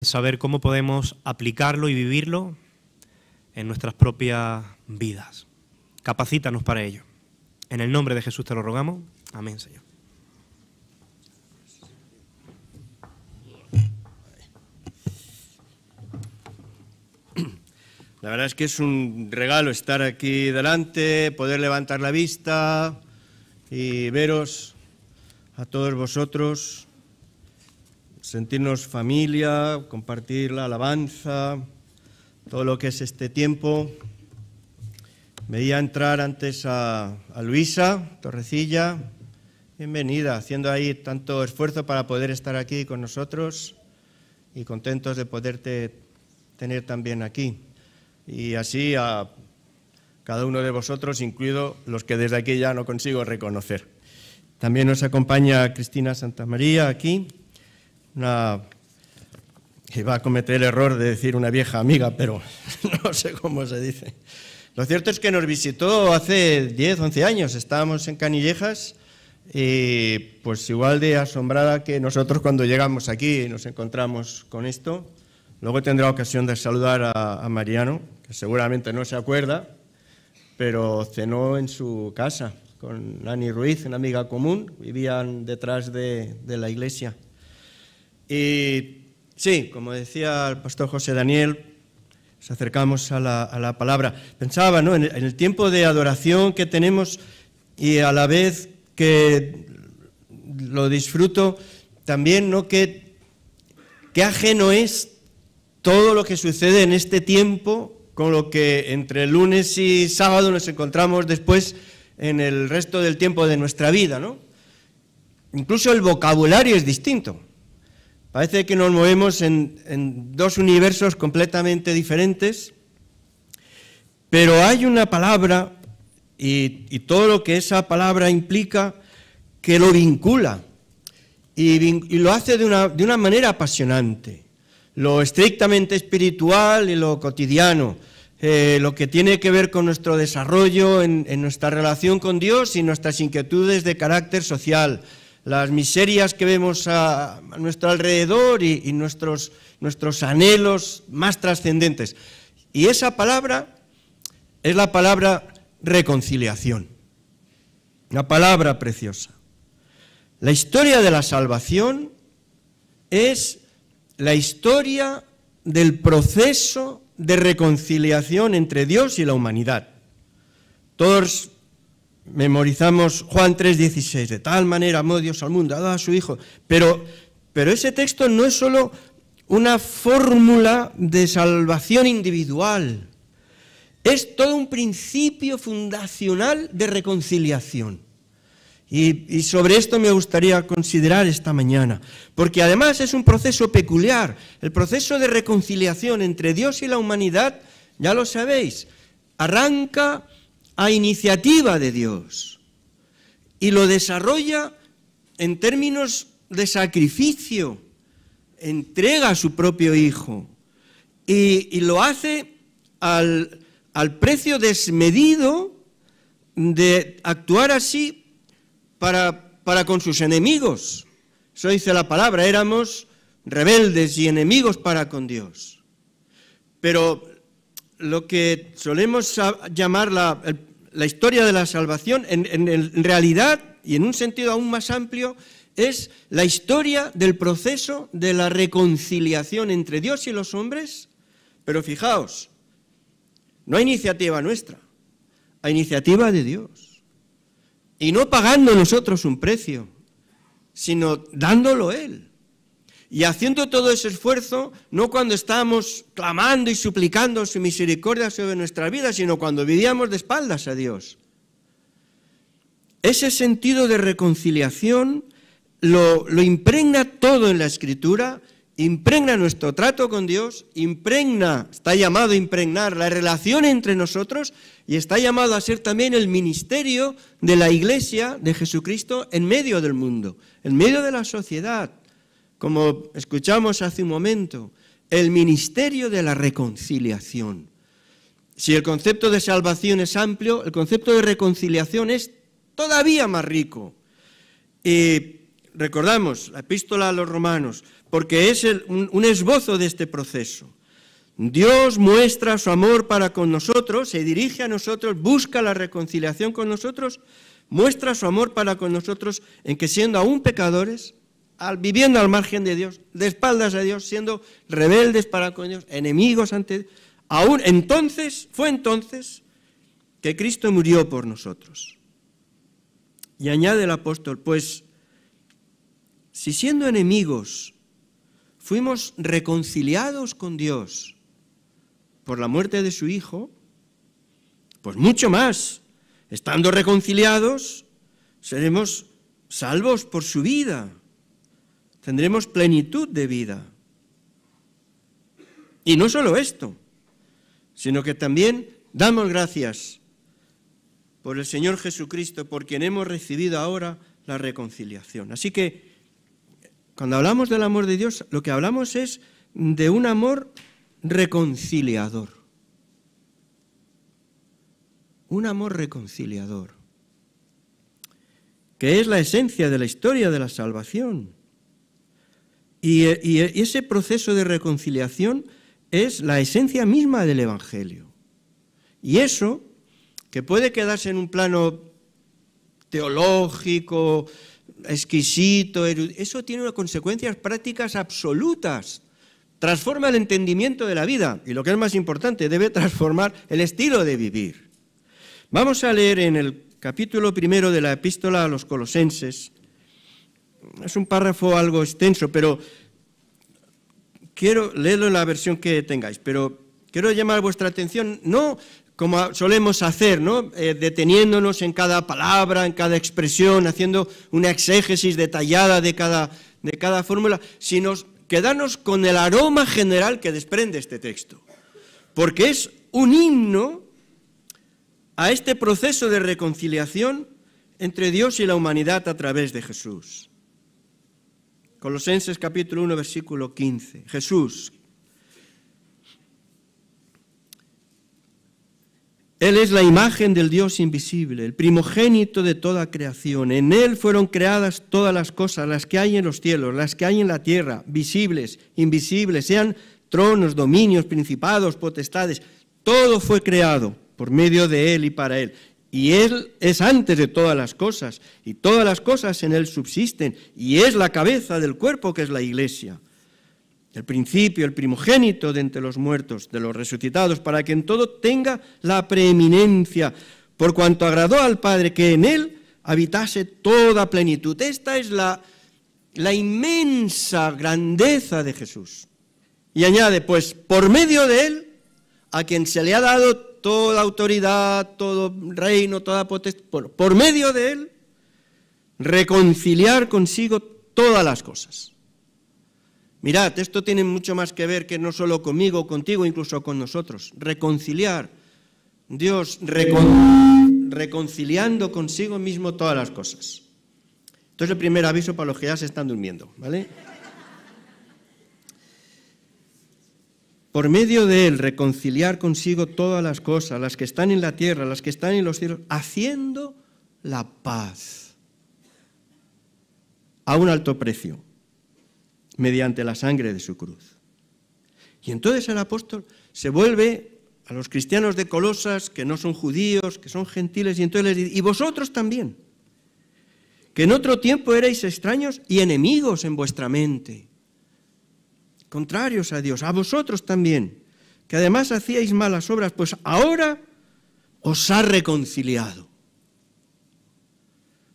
saber cómo podemos aplicarlo y vivirlo en nuestras propias vidas. Capacítanos para ello. En el nombre de Jesús te lo rogamos. Amén, Señor. La verdad es que es un regalo estar aquí delante, poder levantar la vista y veros a todos vosotros, sentirnos familia, compartir la alabanza, todo lo que es este tiempo. Veía entrar antes a Luisa Torrecilla. Bienvenida, haciendo ahí tanto esfuerzo para poder estar aquí con nosotros y contentos de poderte tener también aquí. Y así a cada uno de vosotros, incluido los que desde aquí ya no consigo reconocer. También nos acompaña Cristina Santamaría aquí, que va a cometer el error de decir una vieja amiga, pero no sé cómo se dice. Lo cierto es que nos visitó hace 10, 11 años, estábamos en Canillejas y pues igual de asombrada que nosotros cuando llegamos aquí y nos encontramos con esto. Luego tendrá ocasión de saludar a Mariano, que seguramente no se acuerda, pero cenó en su casa con Nani Ruiz, una amiga común, vivían detrás de la iglesia. Y sí, como decía el pastor José Daniel, nos acercamos a la palabra. Pensaba, ¿no?, en el tiempo de adoración que tenemos y a la vez que lo disfruto, también, ¿no?, qué ajeno es todo lo que sucede en este tiempo con lo que entre lunes y sábado nos encontramos después en el resto del tiempo de nuestra vida, ¿no? Incluso el vocabulario es distinto. Parece que nos movemos en dos universos completamente diferentes, pero hay una palabra y todo lo que esa palabra implica que lo vincula y lo hace de una manera apasionante. Lo estrictamente espiritual y lo cotidiano, lo que tiene que ver con nuestro desarrollo en nuestra relación con Dios y nuestras inquietudes de carácter social, las miserias que vemos a nuestro alrededor y nuestros anhelos más trascendentes. Y esa palabra es la palabra reconciliación, una palabra preciosa. La historia de la salvación es la historia del proceso de reconciliación entre Dios y la humanidad. Todos memorizamos Juan 3:16, de tal manera amó Dios al mundo, ha dado a su Hijo. Pero ese texto no es solo una fórmula de salvación individual, es todo un principio fundacional de reconciliación. Y sobre esto me gustaría considerar esta mañana, porque además es un proceso peculiar. El proceso de reconciliación entre Dios y la humanidad, ya lo sabéis, arranca a iniciativa de Dios y lo desarrolla en términos de sacrificio, entrega a su propio Hijo y lo hace al precio desmedido de actuar así para con sus enemigos. Eso dice la palabra, éramos rebeldes y enemigos para con Dios. Pero lo que solemos llamar la historia de la salvación, en realidad, y en un sentido aún más amplio, es la historia del proceso de la reconciliación entre Dios y los hombres. Pero fijaos, no hay iniciativa nuestra, hay iniciativa de Dios. Y no pagando nosotros un precio, sino dándolo Él. Y haciendo todo ese esfuerzo, no cuando estábamos clamando y suplicando su misericordia sobre nuestras vidas, sino cuando vivíamos de espaldas a Dios. Ese sentido de reconciliación lo impregna todo en la Escritura, impregna nuestro trato con Dios, está llamado a impregnar la relación entre nosotros y está llamado a ser también el ministerio de la Iglesia de Jesucristo en medio del mundo, en medio de la sociedad, como escuchamos hace un momento, el ministerio de la reconciliación. Si el concepto de salvación es amplio, el concepto de reconciliación es todavía más rico. recordamos la epístola a los romanos, porque es un esbozo de este proceso. Dios muestra su amor para con nosotros, se dirige a nosotros, busca la reconciliación con nosotros, muestra su amor para con nosotros en que siendo aún pecadores, viviendo al margen de Dios, de espaldas a Dios, siendo rebeldes para con Dios, enemigos ante Dios, aún entonces, fue entonces que Cristo murió por nosotros. Y añade el apóstol, pues, si siendo enemigos fuimos reconciliados con Dios por la muerte de su Hijo, pues mucho más, estando reconciliados, seremos salvos por su vida, tendremos plenitud de vida. Y no solo esto, sino que también damos gracias por el Señor Jesucristo, por quien hemos recibido ahora la reconciliación. Así que, cuando hablamos del amor de Dios, lo que hablamos es de un amor reconciliador. Un amor reconciliador, que es la esencia de la historia de la salvación. Y ese proceso de reconciliación es la esencia misma del Evangelio. Y eso, que puede quedarse en un plano teológico, exquisito, eso tiene unas consecuencias prácticas absolutas. Transforma el entendimiento de la vida y, lo que es más importante, debe transformar el estilo de vivir. Vamos a leer en el capítulo 1 de la epístola a los Colosenses. Es un párrafo algo extenso, pero quiero leerlo en la versión que tengáis, pero quiero llamar vuestra atención, no como solemos hacer, ¿no? Deteniéndonos en cada palabra, en cada expresión, haciendo una exégesis detallada de cada fórmula, sino quedarnos con el aroma general que desprende este texto, porque es un himno a este proceso de reconciliación entre Dios y la humanidad a través de Jesús. Colosenses capítulo 1, versículo 15. Jesús. Él es la imagen del Dios invisible, el primogénito de toda creación. En Él fueron creadas todas las cosas, las que hay en los cielos, las que hay en la tierra, visibles, invisibles, sean tronos, dominios, principados, potestades. Todo fue creado por medio de Él y para Él. Y Él es antes de todas las cosas, y todas las cosas en Él subsisten, y es la cabeza del cuerpo que es la Iglesia. El principio, el primogénito de entre los muertos, de los resucitados, para que en todo tenga la preeminencia, por cuanto agradó al Padre que en Él habitase toda plenitud. Esta es la inmensa grandeza de Jesús. Y añade, pues, por medio de Él, a quien se le ha dado toda autoridad, todo reino, toda potestad, por medio de Él, reconciliar consigo todas las cosas. Mirad, esto tiene mucho más que ver que no solo conmigo, contigo, incluso con nosotros. Reconciliar, Dios reconciliando consigo mismo todas las cosas. Entonces el primer aviso para los que ya se están durmiendo, ¿vale? Por medio de Él, reconciliar consigo todas las cosas, las que están en la tierra, las que están en los cielos, haciendo la paz a un alto precio, mediante la sangre de su cruz. Y entonces el apóstol se vuelve a los cristianos de Colosas, que no son judíos, que son gentiles, y entonces les dice, y vosotros también, que en otro tiempo erais extraños y enemigos en vuestra mente, contrarios a Dios, a vosotros también, que además hacíais malas obras, pues ahora os ha reconciliado.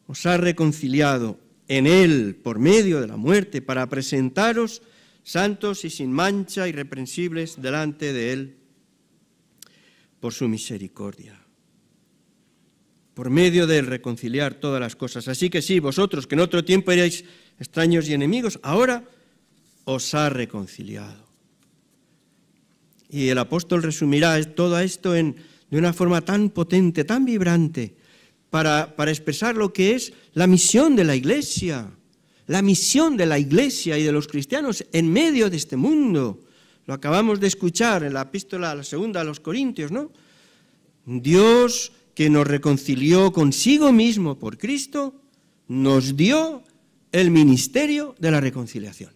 Os ha reconciliado en Él, por medio de la muerte, para presentaros santos y sin mancha, irreprensibles, delante de Él, por su misericordia. Por medio de Él reconciliar todas las cosas. Así que sí, vosotros, que en otro tiempo erais extraños y enemigos, ahora os ha reconciliado. Y el apóstol resumirá todo esto de una forma tan potente, tan vibrante, para expresar lo que es la misión de la Iglesia y de los cristianos en medio de este mundo. Lo acabamos de escuchar en la epístola, la segunda a los Corintios, ¿no? Dios, que nos reconcilió consigo mismo por Cristo, nos dio el ministerio de la reconciliación,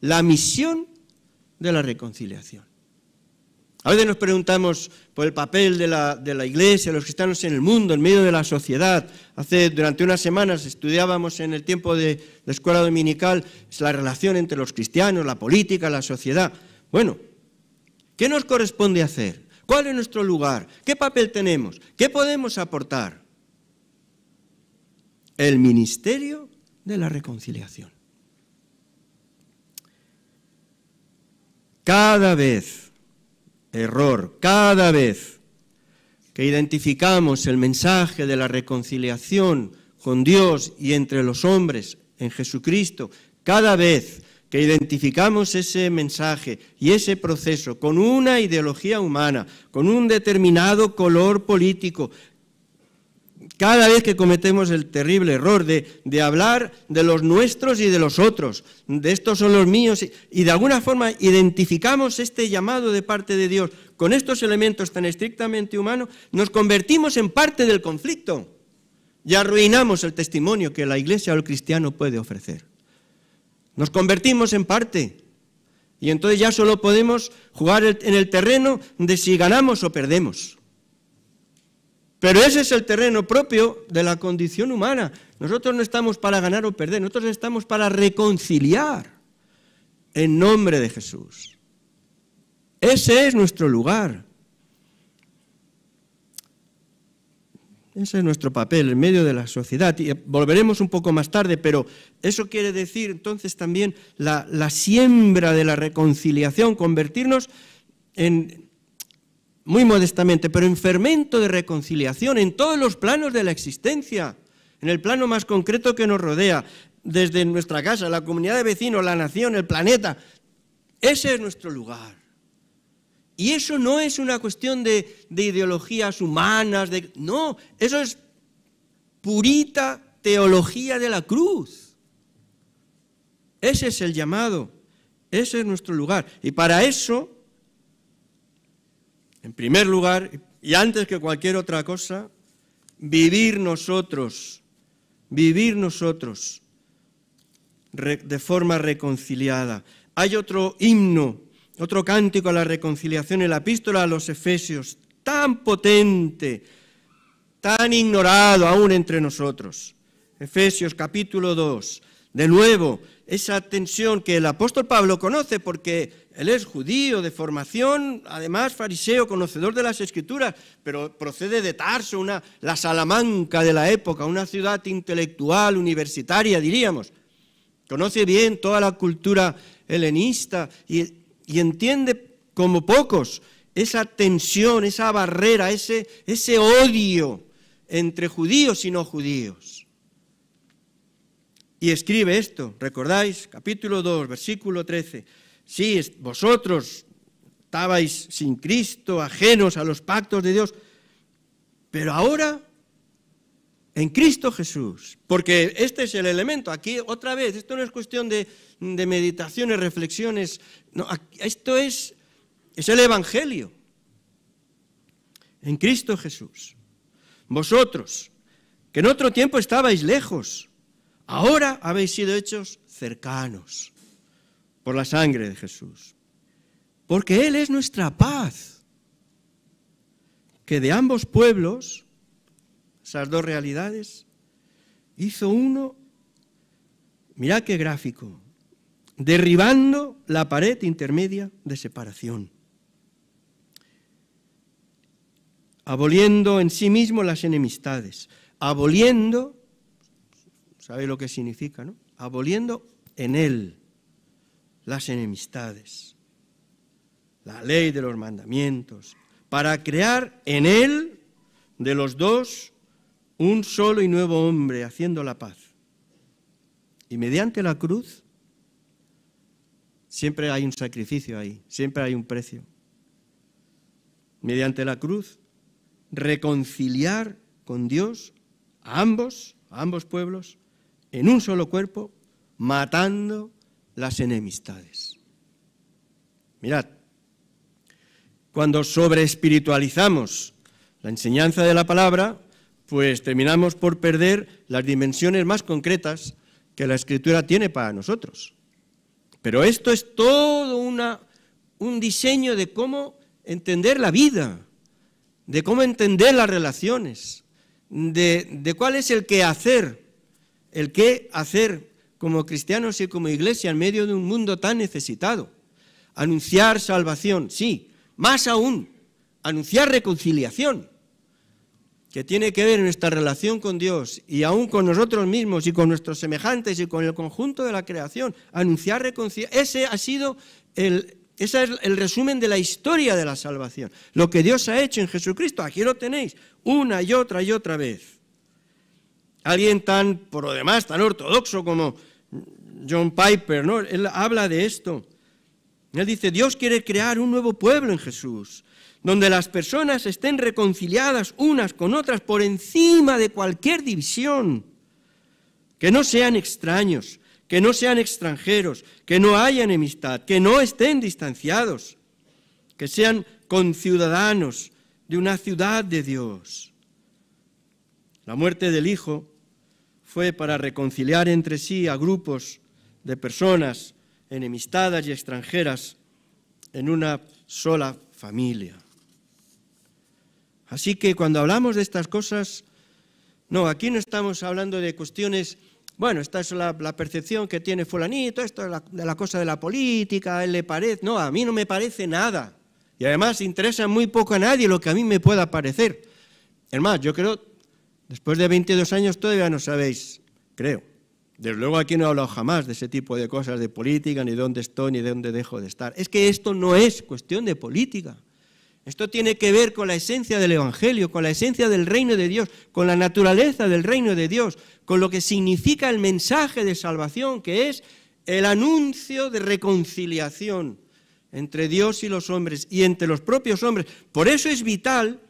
la misión de la reconciliación. A veces nos preguntamos por el papel de la Iglesia, los cristianos en el mundo, en medio de la sociedad. Durante unas semanas estudiábamos en el tiempo de escuela dominical la relación entre los cristianos, la política, la sociedad. Bueno, ¿qué nos corresponde hacer? ¿Cuál es nuestro lugar? ¿Qué papel tenemos? ¿Qué podemos aportar? El ministerio de la reconciliación. Cada vez que identificamos el mensaje de la reconciliación con Dios y entre los hombres en Jesucristo, cada vez que identificamos ese mensaje y ese proceso con una ideología humana, con un determinado color político, cada vez que cometemos el terrible error de hablar de los nuestros y de los otros, de estos son los míos, y de alguna forma identificamos este llamado de parte de Dios con estos elementos tan estrictamente humanos, nos convertimos en parte del conflicto y arruinamos el testimonio que la Iglesia o el cristiano puede ofrecer. Nos convertimos en parte y entonces ya solo podemos jugar en el terreno de si ganamos o perdemos. Pero ese es el terreno propio de la condición humana. Nosotros no estamos para ganar o perder, nosotros estamos para reconciliar en nombre de Jesús. Ese es nuestro lugar. Ese es nuestro papel en medio de la sociedad. Y volveremos un poco más tarde, pero eso quiere decir entonces también la siembra de la reconciliación, convertirnos en, muy modestamente, pero en fermento de reconciliación en todos los planos de la existencia, en el plano más concreto que nos rodea, desde nuestra casa, la comunidad de vecinos, la nación, el planeta. Ese es nuestro lugar. Y eso no es una cuestión de ideologías humanas, no, eso es purita teología de la cruz. Ese es el llamado, ese es nuestro lugar. Y para eso, en primer lugar, y antes que cualquier otra cosa, vivir nosotros de forma reconciliada. Hay otro himno, otro cántico a la reconciliación en la epístola a los Efesios, tan potente, tan ignorado aún entre nosotros. Efesios capítulo 2. De nuevo, esa tensión que el apóstol Pablo conoce porque él es judío de formación, además fariseo, conocedor de las Escrituras, pero procede de Tarso, la Salamanca de la época, una ciudad intelectual, universitaria, diríamos. Conoce bien toda la cultura helenista y entiende como pocos esa tensión, esa barrera, ese odio entre judíos y no judíos. Y escribe esto, ¿recordáis? Capítulo 2, versículo 13. Sí, vosotros estabais sin Cristo, ajenos a los pactos de Dios, pero ahora en Cristo Jesús, porque este es el elemento. Aquí otra vez, esto no es cuestión de meditaciones, reflexiones, no, esto es el Evangelio. En Cristo Jesús. Vosotros, que en otro tiempo estabais lejos, ahora habéis sido hechos cercanos por la sangre de Jesús. Porque Él es nuestra paz, que de ambos pueblos, esas dos realidades, hizo uno, mirad qué gráfico, derribando la pared intermedia de separación, aboliendo en sí mismo las enemistades, aboliendo, ¿sabéis lo que significa, no? Aboliendo en Él las enemistades, la ley de los mandamientos, para crear en Él, de los dos, un solo y nuevo hombre, haciendo la paz. Y mediante la cruz, siempre hay un sacrificio ahí, siempre hay un precio. Mediante la cruz, reconciliar con Dios a ambos pueblos, en un solo cuerpo, matando las enemistades. Mirad, cuando sobreespiritualizamos la enseñanza de la palabra, pues terminamos por perder las dimensiones más concretas que la Escritura tiene para nosotros. Pero esto es todo un diseño de cómo entender la vida, de cómo entender las relaciones, de cuál es el qué hacer como cristianos y como iglesia en medio de un mundo tan necesitado. Anunciar salvación, sí, más aún, anunciar reconciliación, que tiene que ver en nuestra relación con Dios y aún con nosotros mismos y con nuestros semejantes y con el conjunto de la creación. Anunciar reconciliación, ese es el resumen de la historia de la salvación. Lo que Dios ha hecho en Jesucristo, aquí lo tenéis, una y otra vez. Alguien por lo demás, tan ortodoxo como John Piper, ¿no? Él habla de esto. Él dice, Dios quiere crear un nuevo pueblo en Jesús, donde las personas estén reconciliadas unas con otras por encima de cualquier división, que no sean extraños, que no sean extranjeros, que no haya enemistad, que no estén distanciados, que sean conciudadanos de una ciudad de Dios. La muerte del Hijo fue para reconciliar entre sí a grupos de personas enemistadas y extranjeras en una sola familia. Así que cuando hablamos de estas cosas, no, aquí no estamos hablando de cuestiones, bueno, esta es la percepción que tiene fulanito, esto es de la cosa de la política, a él le parece, no, a mí no me parece nada. Y además interesa muy poco a nadie lo que a mí me pueda parecer. Es más, yo creo, después de 22 años todavía no sabéis, creo. Desde luego aquí no he hablado jamás de ese tipo de cosas, de política, ni de dónde estoy, ni de dónde dejo de estar. Es que esto no es cuestión de política. Esto tiene que ver con la esencia del Evangelio, con la esencia del reino de Dios, con la naturaleza del reino de Dios, con lo que significa el mensaje de salvación, que es el anuncio de reconciliación entre Dios y los hombres y entre los propios hombres. Por eso es vital,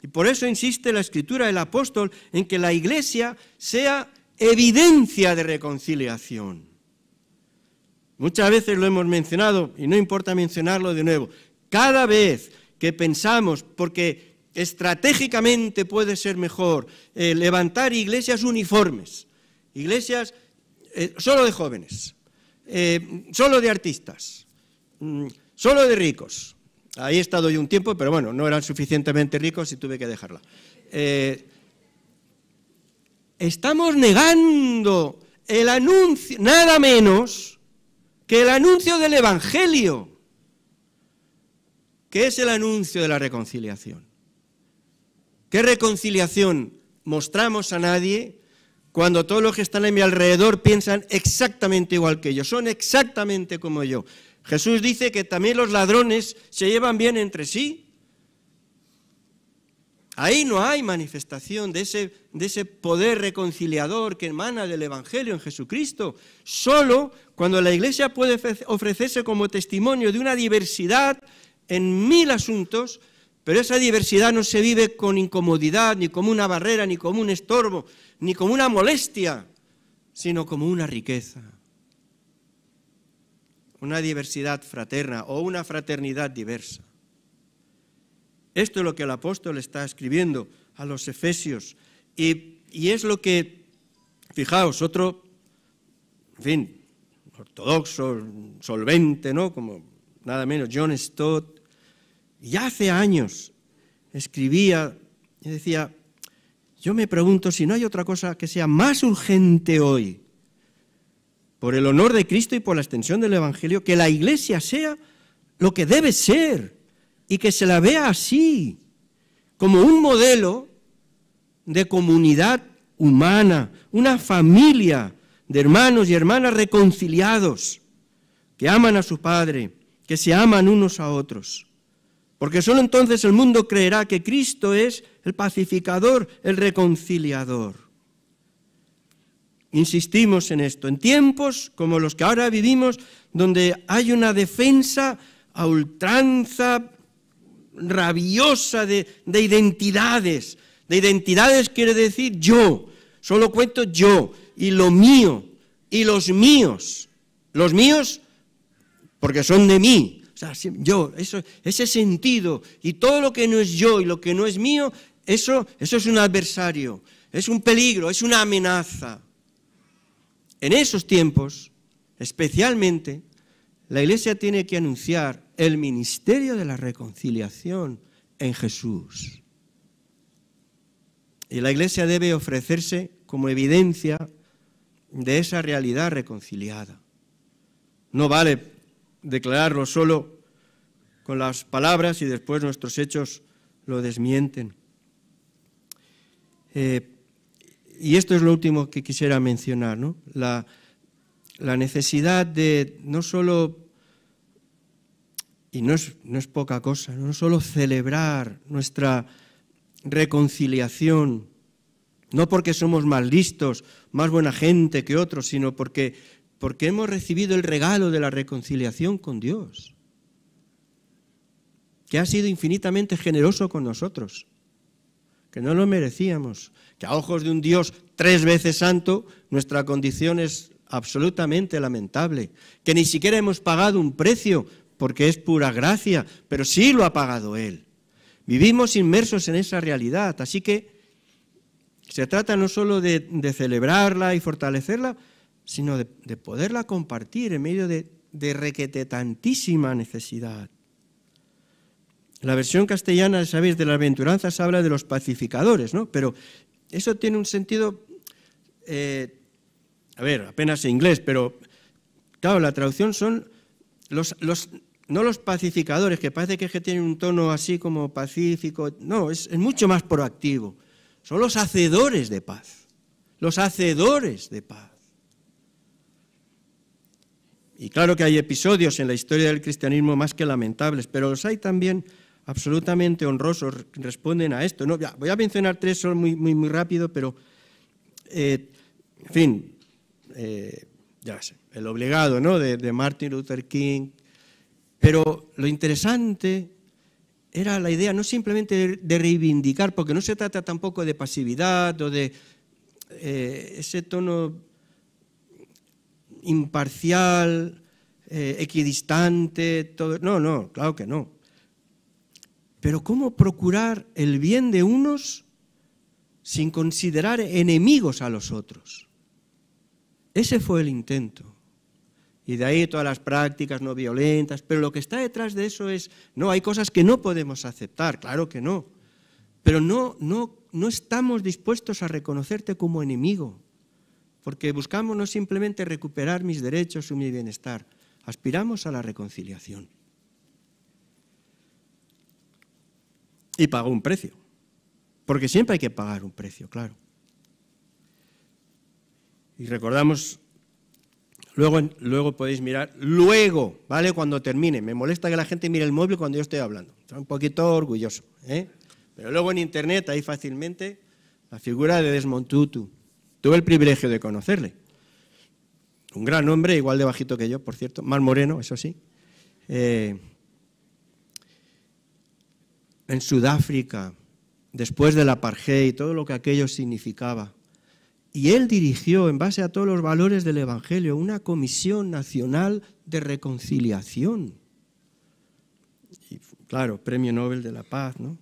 y por eso insiste la Escritura del apóstol, en que la Iglesia sea evidencia de reconciliación. Muchas veces lo hemos mencionado y no importa mencionarlo de nuevo. Cada vez que pensamos, porque estratégicamente puede ser mejor levantar iglesias uniformes, iglesias solo de jóvenes, solo de artistas, solo de ricos. Ahí he estado yo un tiempo, pero bueno, no eran suficientemente ricos y tuve que dejarla. Estamos negando el anuncio, nada menos que el anuncio del Evangelio, que es el anuncio de la reconciliación. ¿Qué reconciliación mostramos a nadie cuando todos los que están a mi alrededor piensan exactamente igual que yo, son exactamente como yo? Jesús dice que también los ladrones se llevan bien entre sí. Ahí no hay manifestación de ese poder reconciliador que emana del Evangelio en Jesucristo. Solo cuando la Iglesia puede ofrecerse como testimonio de una diversidad en 1000 asuntos, pero esa diversidad no se vive con incomodidad, ni como una barrera, ni como un estorbo, ni como una molestia, sino como una riqueza. Una diversidad fraterna o una fraternidad diversa. Esto es lo que el apóstol está escribiendo a los efesios. Y es lo que, fijaos, otro, en fin, ortodoxo, solvente, ¿no? Como nada menos John Stott, ya hace años escribía y decía, yo me pregunto si no hay otra cosa que sea más urgente hoy, por el honor de Cristo y por la extensión del Evangelio, que la Iglesia sea lo que debe ser, y que se la vea así, como un modelo de comunidad humana, una familia de hermanos y hermanas reconciliados, que aman a su Padre, que se aman unos a otros. Porque solo entonces el mundo creerá que Cristo es el pacificador, el reconciliador. Insistimos en esto, en tiempos como los que ahora vivimos, donde hay una defensa a ultranza, rabiosa de identidades. De identidades quiere decir yo, solo cuento yo, y lo mío, y los míos. Los míos porque son de mí. O sea, yo, ese sentido, y todo lo que no es yo y lo que no es mío, eso es un adversario, es un peligro, es una amenaza. en esos tiempos, especialmente, la Iglesia tiene que anunciar el ministerio de la reconciliación en Jesús. Y la Iglesia debe ofrecerse como evidencia de esa realidad reconciliada. No vale declararlo solo con las palabras y después nuestros hechos lo desmienten. Y esto es lo último que quisiera mencionar, ¿no? La necesidad de no solo, y no es poca cosa, no solo celebrar nuestra reconciliación, no porque somos más listos, más buena gente que otros, sino porque hemos recibido el regalo de la reconciliación con Dios, que ha sido infinitamente generoso con nosotros, que no lo merecíamos, que a ojos de un Dios 3 veces santo, nuestra condición es absolutamente lamentable, que ni siquiera hemos pagado un precio, porque es pura gracia, pero sí lo ha pagado Él. Vivimos inmersos en esa realidad, así que se trata no solo de celebrarla y fortalecerla, sino de poderla compartir en medio de requete tantísima necesidad. La versión castellana, sabéis, de las Aventuranzas habla de los pacificadores, ¿no? Pero eso tiene un sentido, apenas en inglés, pero claro, la traducción son no los pacificadores, que parece que tienen un tono así como pacífico, no, es mucho más proactivo. Son los hacedores de paz, los hacedores de paz. Y claro que hay episodios en la historia del cristianismo más que lamentables, pero los hay también absolutamente honrosos, que responden a esto. No, voy a mencionar 3 solo muy rápido, pero, en fin, ya sé, el obligado, ¿no?, de Martin Luther King. Pero lo interesante era la idea no simplemente de reivindicar, porque no se trata tampoco de pasividad o de ese tono imparcial, equidistante, todo. No, claro que no. Pero ¿cómo procurar el bien de unos sin considerar enemigos a los otros? Ese fue el intento. Y de ahí todas las prácticas no violentas, pero lo que está detrás de eso es, no, hay cosas que no podemos aceptar, claro que no, pero no estamos dispuestos a reconocerte como enemigo, porque buscamos no simplemente recuperar mis derechos o mi bienestar, aspiramos a la reconciliación. Y pagó un precio, porque siempre hay que pagar un precio, claro. Y recordamos... Luego podéis mirar, ¿vale? Cuando termine. Me molesta que la gente mire el móvil cuando yo estoy hablando. Estoy un poquito orgulloso, ¿eh? Pero luego en internet hay fácilmente la figura de Desmond Tutu. Tuve el privilegio de conocerle. Un gran hombre, igual de bajito que yo, por cierto, más moreno, eso sí. En Sudáfrica, después del apartheid, todo lo que aquello significaba. Y él dirigió, en base a todos los valores del Evangelio, una comisión nacional de reconciliación. Y, claro, Premio Nobel de la Paz, ¿no?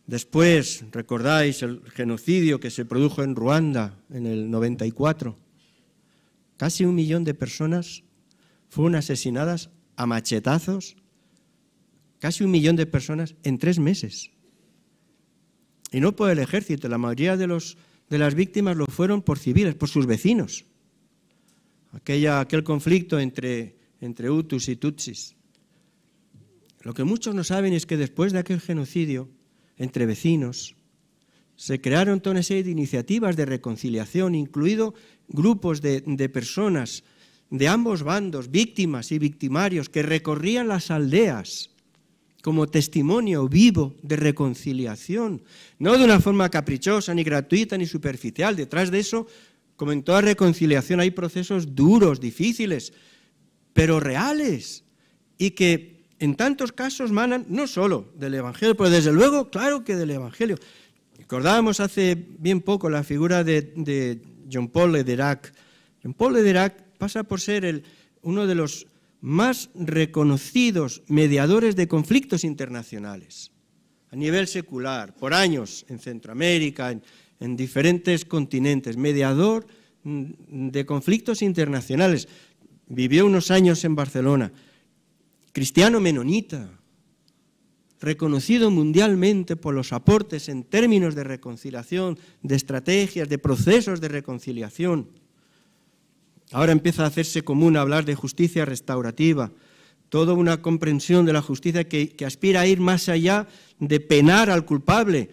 Después, recordáis el genocidio que se produjo en Ruanda en el 94. Casi 1 millón de personas fueron asesinadas a machetazos, casi 1 millón de personas en 3 meses. Y no por el ejército, la mayoría de las víctimas lo fueron por civiles, por sus vecinos. Aquel conflicto entre Hutus y Tutsis. Lo que muchos no saben es que después de aquel genocidio entre vecinos, se crearon toda una serie de iniciativas de reconciliación, incluido grupos de personas de ambos bandos, víctimas y victimarios, que recorrían las aldeas como testimonio vivo de reconciliación, no de una forma caprichosa, ni gratuita, ni superficial. Detrás de eso, como en toda reconciliación, hay procesos duros, difíciles, pero reales, y que en tantos casos manan no solo del Evangelio, pero desde luego, claro que del Evangelio. Recordábamos hace bien poco la figura de Jean-Paul Le Dirac. Jean-Paul Le Dirac pasa por ser uno de los más reconocidos mediadores de conflictos internacionales a nivel secular, por años en Centroamérica, en diferentes continentes, mediador de conflictos internacionales. Vivió unos años en Barcelona. Cristiano menonita, reconocido mundialmente por los aportes en términos de reconciliación, de estrategias, de procesos de reconciliación. Ahora empieza a hacerse común hablar de justicia restaurativa, toda una comprensión de la justicia que aspira a ir más allá de penar al culpable,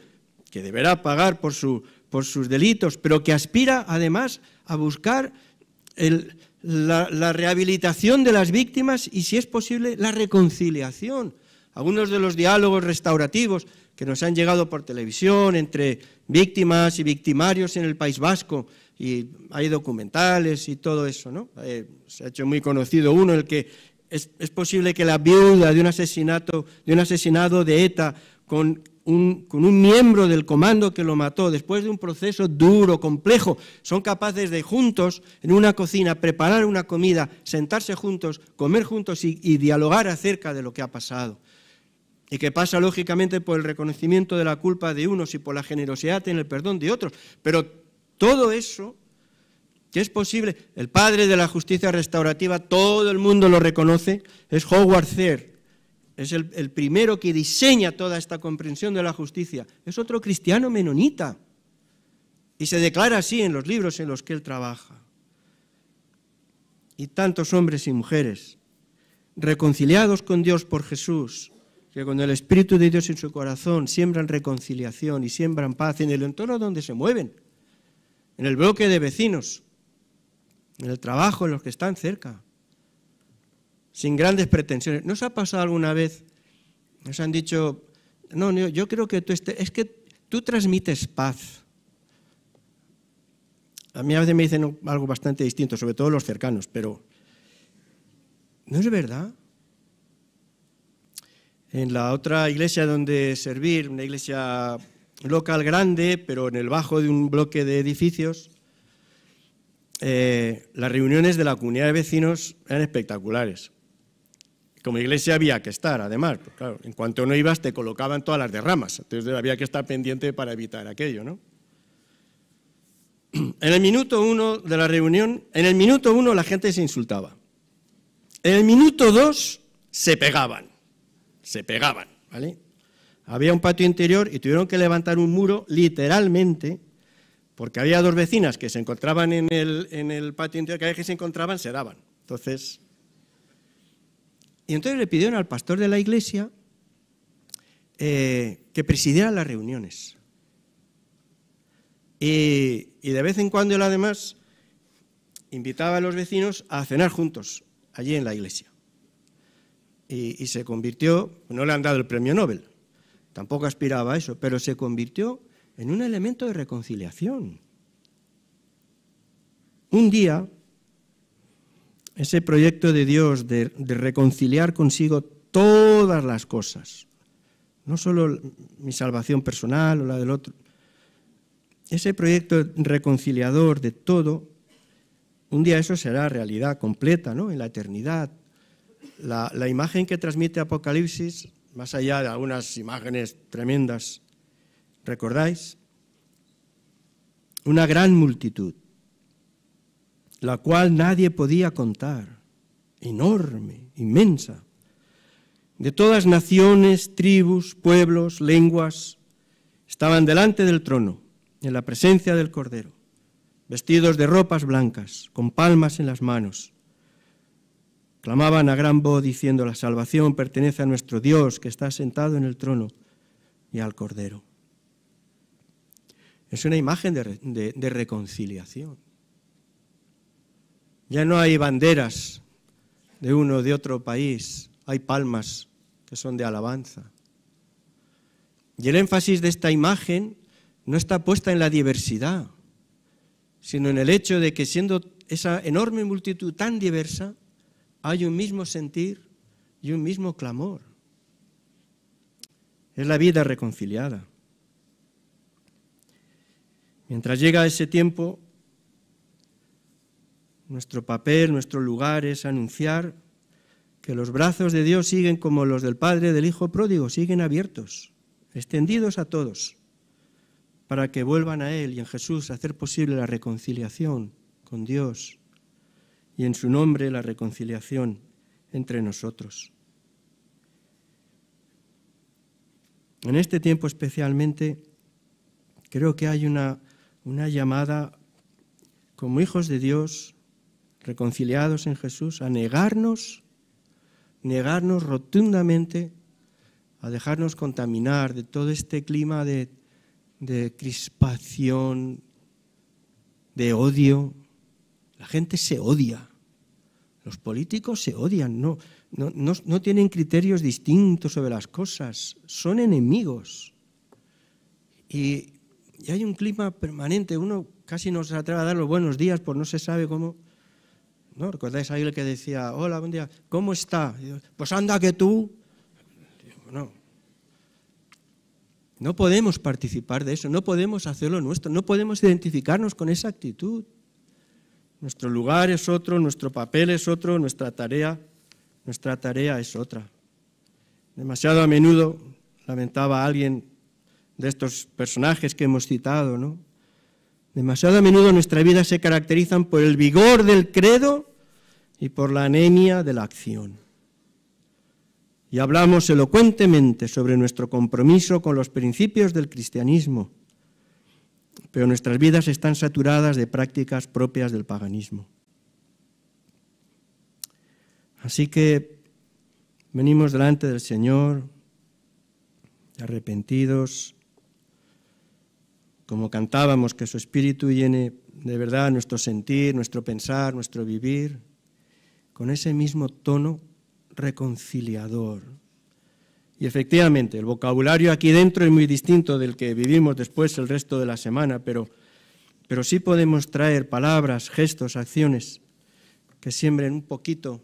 que deberá pagar por sus delitos, pero que aspira además a buscar la rehabilitación de las víctimas y, si es posible, la reconciliación. Algunos de los diálogos restaurativos que nos han llegado por televisión entre víctimas y victimarios en el País Vasco, y hay documentales y todo eso, ¿no? Se ha hecho muy conocido uno en el que es posible que la viuda de un asesinado de ETA con un miembro del comando que lo mató, después de un proceso duro, complejo, son capaces de juntos, en una cocina, preparar una comida, sentarse juntos, comer juntos y dialogar acerca de lo que ha pasado. Y que pasa, lógicamente, por el reconocimiento de la culpa de unos y por la generosidad en el perdón de otros. Pero todo eso, que es posible, el padre de la justicia restaurativa, todo el mundo lo reconoce, es Howard Thurr. Es el primero que diseña toda esta comprensión de la justicia. Es otro cristiano menonita. Y se declara así en los libros en los que él trabaja. Y tantos hombres y mujeres reconciliados con Dios por Jesús, que con el Espíritu de Dios en su corazón siembran reconciliación y siembran paz en el entorno donde se mueven, en el bloque de vecinos, en el trabajo, en los que están cerca, sin grandes pretensiones. ¿No os ha pasado alguna vez? Nos han dicho, no, yo creo que es que tú transmites paz. A mí a veces me dicen algo bastante distinto, sobre todo los cercanos, pero ¿no es verdad? En la otra iglesia donde servir, una iglesia local grande, pero en el bajo de un bloque de edificios, las reuniones de la comunidad de vecinos eran espectaculares. Como iglesia había que estar, además, pues claro, en cuanto no ibas te colocaban todas las derramas, entonces había que estar pendiente para evitar aquello, ¿no? En el minuto 1 de la reunión, la gente se insultaba. En el minuto 2 se pegaban, ¿vale? Había un patio interior y tuvieron que levantar un muro, literalmente, porque había dos vecinas que se encontraban en el patio interior, cada vez que se encontraban se daban. Y entonces le pidieron al pastor de la iglesia que presidiera las reuniones. Y de vez en cuando él además invitaba a los vecinos a cenar juntos allí en la iglesia. Y se convirtió, no le han dado el premio Nobel, tampoco aspiraba a eso, pero se convirtió en un elemento de reconciliación. Un día, ese proyecto de Dios de reconciliar consigo todas las cosas, no solo mi salvación personal o la del otro, ese proyecto reconciliador de todo, un día eso será realidad completa, ¿no? En la eternidad. La imagen que transmite Apocalipsis, más allá de algunas imágenes tremendas, ¿recordáis? Una gran multitud, la cual nadie podía contar, enorme, inmensa, de todas naciones, tribus, pueblos, lenguas, estaban delante del trono, en la presencia del Cordero, vestidos de ropas blancas, con palmas en las manos. Clamaban a gran voz diciendo: la salvación pertenece a nuestro Dios que está sentado en el trono y al Cordero. Es una imagen de reconciliación. Ya no hay banderas de uno o de otro país, hay palmas que son de alabanza. Y el énfasis de esta imagen no está puesta en la diversidad, sino en el hecho de que, siendo esa enorme multitud tan diversa, hay un mismo sentir y un mismo clamor. Es la vida reconciliada. Mientras llega ese tiempo, nuestro papel, nuestro lugar es anunciar que los brazos de Dios siguen como los del Padre del Hijo pródigo, siguen abiertos, extendidos a todos, para que vuelvan a Él y en Jesús a hacer posible la reconciliación con Dios y en su nombre la reconciliación entre nosotros. En este tiempo especialmente creo que hay una llamada como hijos de Dios, reconciliados en Jesús, a negarnos rotundamente, a dejarnos contaminar de todo este clima de crispación, de odio. La gente se odia, los políticos se odian, no tienen criterios distintos sobre las cosas, son enemigos. Y hay un clima permanente, uno casi no se atreve a dar los buenos días por no se sabe cómo. ¿No? ¿Recordáis a alguien que decía, hola, buen día, ¿cómo está? Y yo, pues anda que tú. No podemos participar de eso, no podemos hacerlo nuestro, no podemos identificarnos con esa actitud. Nuestro lugar es otro, nuestro papel es otro, nuestra tarea es otra. Demasiado a menudo, lamentaba alguien de estos personajes que hemos citado, ¿no? Demasiado a menudo nuestra vida se caracterizan por el vigor del credo y por la anemia de la acción. Y hablamos elocuentemente sobre nuestro compromiso con los principios del cristianismo, pero nuestras vidas están saturadas de prácticas propias del paganismo. Así que venimos delante del Señor, arrepentidos, como cantábamos, que su Espíritu llene de verdad nuestro sentir, nuestro pensar, nuestro vivir, con ese mismo tono reconciliador. Y efectivamente, el vocabulario aquí dentro es muy distinto del que vivimos después el resto de la semana, pero sí podemos traer palabras, gestos, acciones que siembren un poquito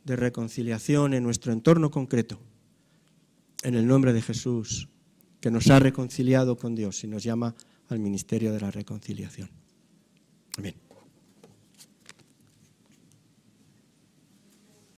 de reconciliación en nuestro entorno concreto, en el nombre de Jesús, que nos ha reconciliado con Dios y nos llama al ministerio de la reconciliación. Amén.